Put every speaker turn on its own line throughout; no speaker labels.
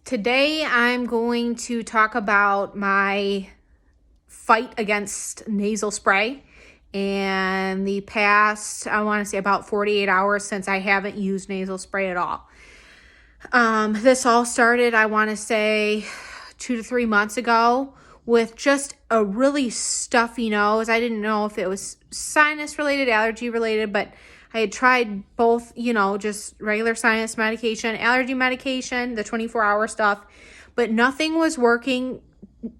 Today I'm going to talk about my fight against nasal spray and the past, I want to say about 48 hours since I haven't used nasal spray at all. This all started, I want to say 2 to 3 months ago with just a really stuffy nose. I didn't know if it was sinus related, allergy related, but I had tried both, just regular sinus medication, allergy medication, the 24-hour stuff, but nothing was working.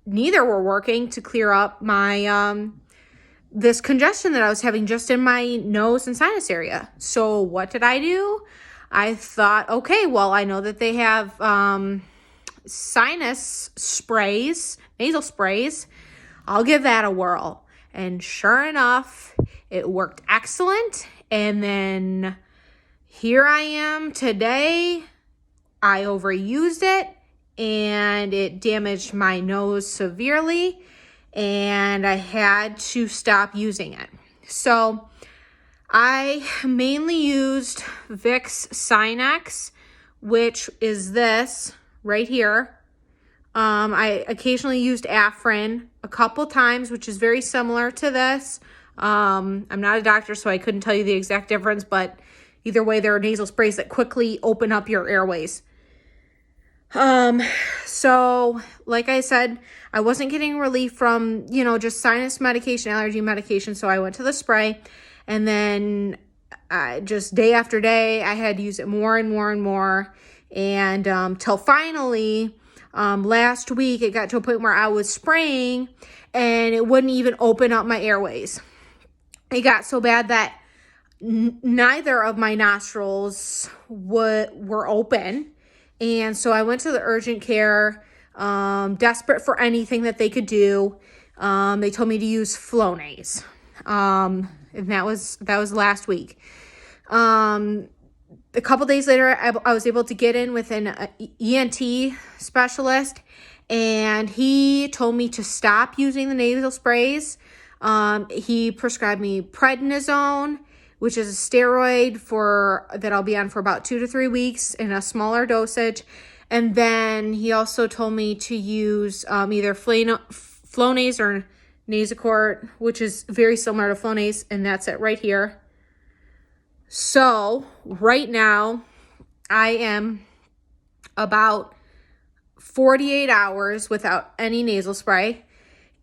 Neither were working to clear up my, this congestion that I was having just in my nose and sinus area. So what did I do? I thought, okay, well, I know that they have, sinus sprays, nasal sprays. I'll give that a whirl. And sure enough, it worked excellent. And then here I am today. I overused it and it damaged my nose severely and I had to stop using it. So I mainly used Vick's Sinex, which is this right here. I occasionally used Afrin a couple times, which is very similar to this. I'm not a doctor, so I couldn't tell you the exact difference, but either way, there are nasal sprays that quickly open up your airways. So like I said, I wasn't getting relief from, just sinus medication, allergy medication. So I went to the spray, and then just day after day, I had to use it more and more and more. And, till finally, last week, it got to a point where I was spraying and it wouldn't even open up my airways. It got so bad that neither of my nostrils were open. And so I went to the urgent care, desperate for anything that they could do. They told me to use Flonase. And that was last week. A couple days later, I was able to get in with an ENT specialist, and he told me to stop using the nasal sprays. He prescribed me Prednisone, which is a steroid that I'll be on for about 2 to 3 weeks in a smaller dosage. And then he also told me to use either Flonase or Nasacort, which is very similar to Flonase, and that's it right here. So right now, I am about 48 hours without any nasal spray.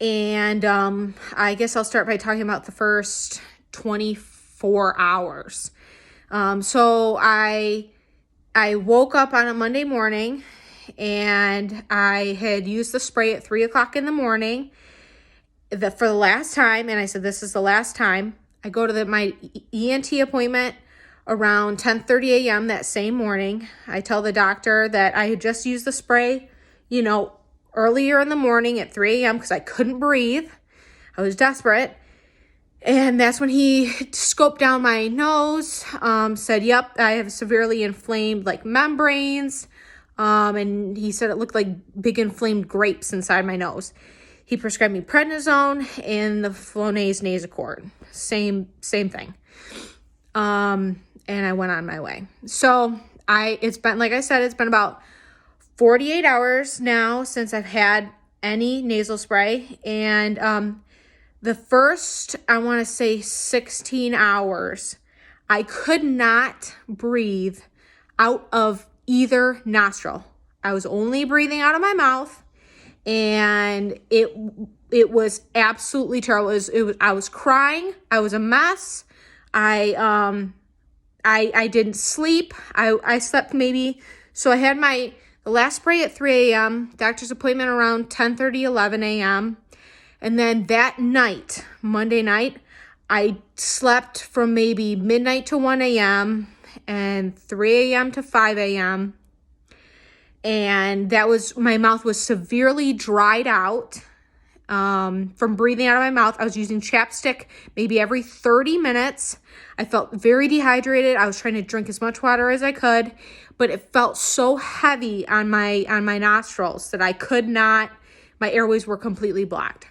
And I guess I'll start by talking about the first 24 hours. So I woke up on a Monday morning and I had used the spray at 3 o'clock in the morning for the last time. And I said, this is the last time. I go to my ENT appointment around 10:30 a.m. that same morning. I tell the doctor that I had just used the spray, earlier in the morning at 3 a.m. because I couldn't breathe. I was desperate. And that's when he scoped down my nose, said, yep, I have severely inflamed membranes. And he said it looked like big inflamed grapes inside my nose. He prescribed me Prednisone and the Flonase Nasacort. Same thing. And I went on my way. So it's been, like I said, it's been about 48 hours now since I've had any nasal spray. And the first, I want to say 16 hours, I could not breathe out of either nostril. I was only breathing out of my mouth. And it was absolutely terrible. I was crying. I was a mess. I didn't sleep. I slept so I had the last spray at 3 a.m., doctor's appointment around 10:30, 11 a.m. And then that night, Monday night, I slept from maybe midnight to 1 a.m. and 3 a.m. to 5 a.m. And my mouth was severely dried out from breathing out of my mouth. I was using chapstick maybe every 30 minutes. I felt very dehydrated. I was trying to drink as much water as I could, but it felt so heavy on my nostrils that I could not, my airways were completely blocked.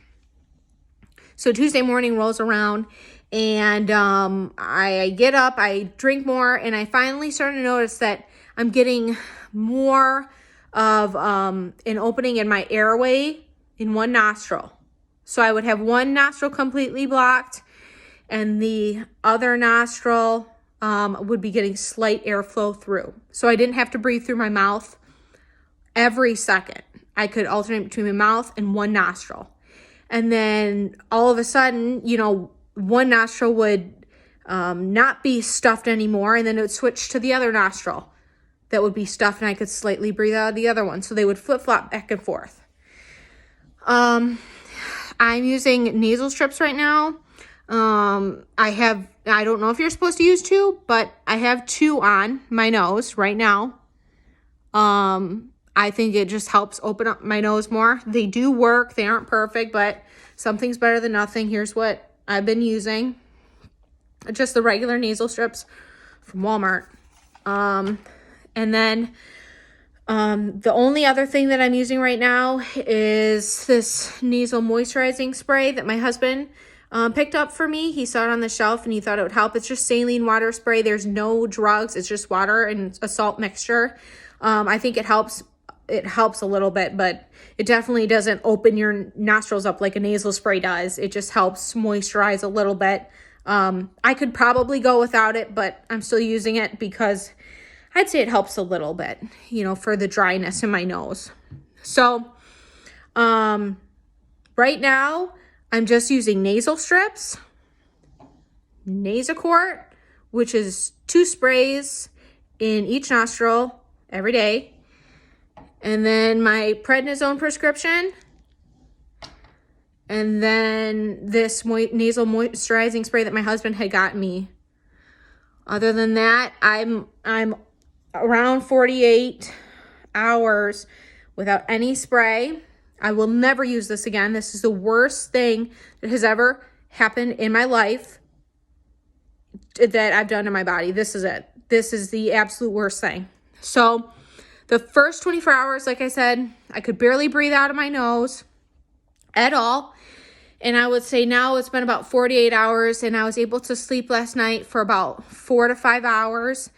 So Tuesday morning rolls around and I get up, I drink more, and I finally started to notice that I'm getting more of an opening in my airway in one nostril. So I would have one nostril completely blocked and the other nostril would be getting slight airflow through. So I didn't have to breathe through my mouth every second. I could alternate between my mouth and one nostril. And then all of a sudden, you know, one nostril would not be stuffed anymore, and then it would switch to the other nostril that would be stuffed, and I could slightly breathe out of the other one. So they would flip-flop back and forth. I'm using nasal strips right now. I don't know if you're supposed to use two, but I have two on my nose right now. I think it just helps open up my nose more. They do work. They aren't perfect, but something's better than nothing. Here's what I've been using. Just the regular nasal strips from Walmart. And then the only other thing that I'm using right now is this nasal moisturizing spray that my husband picked up for me. He saw it on the shelf and he thought it would help. It's just saline water spray. There's no drugs. It's just water and a salt mixture. I think it helps. It helps a little bit, but it definitely doesn't open your nostrils up like a nasal spray does. It just helps moisturize a little bit. I could probably go without it, but I'm still using it because I'd say it helps a little bit, you know, for the dryness in my nose. So, right now I'm just using nasal strips, Nasacort, which is 2 sprays in each nostril every day. And then my Prednisone prescription. And then this nasal moisturizing spray that my husband had gotten me. Other than that, I'm around 48 hours without any spray. I will never use this again. This is the worst thing that has ever happened in my life that I've done to my body. This is it. This is the absolute worst thing. So the first 24 hours, like I said, I could barely breathe out of my nose at all. And I would say now it's been about 48 hours and I was able to sleep last night for about 4 to 5 hours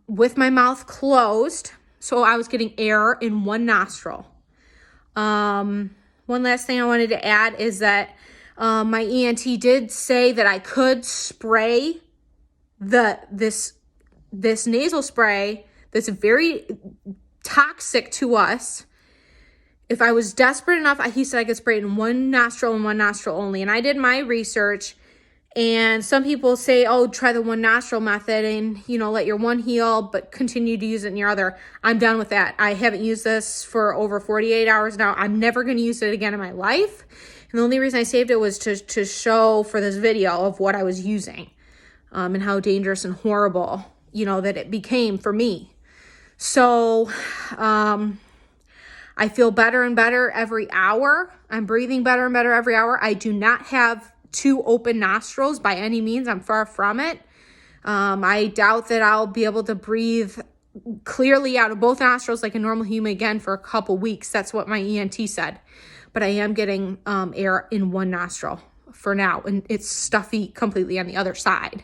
with my mouth closed. So I was getting air in one nostril. One last thing I wanted to add is that my ENT did say that I could spray this nasal spray that's very toxic to us. If I was desperate enough, he said I could spray it in one nostril and one nostril only. And I did my research, and some people say, oh, try the one nostril method and, you know, let your one heal, but continue to use it in your other. I'm done with that. I haven't used this for over 48 hours now. I'm never going to use it again in my life. And the only reason I saved it was to show for this video of what I was using and how dangerous and horrible, you know, that it became for me. So, I feel better and better every hour. I'm breathing better and better every hour. I do not have 2 open nostrils by any means. I'm far from it. I doubt that I'll be able to breathe clearly out of both nostrils like a normal human again for a couple weeks. That's what my ENT said. But I am getting air in one nostril for now, and it's stuffy completely on the other side.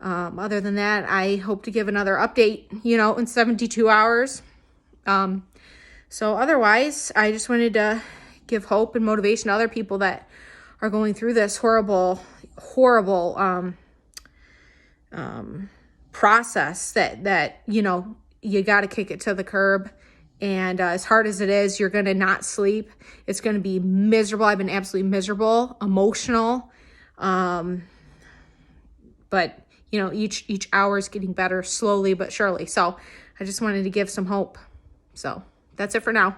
Other than that, I hope to give another update, you know, in 72 hours. So otherwise, I just wanted to give hope and motivation to other people that are going through this horrible process that, you know, you got to kick it to the curb. And as hard as it is, you're going to not sleep. It's going to be miserable. I've been absolutely miserable, emotional. But, you know, each hour is getting better slowly but surely. So I just wanted to give some hope. So that's it for now.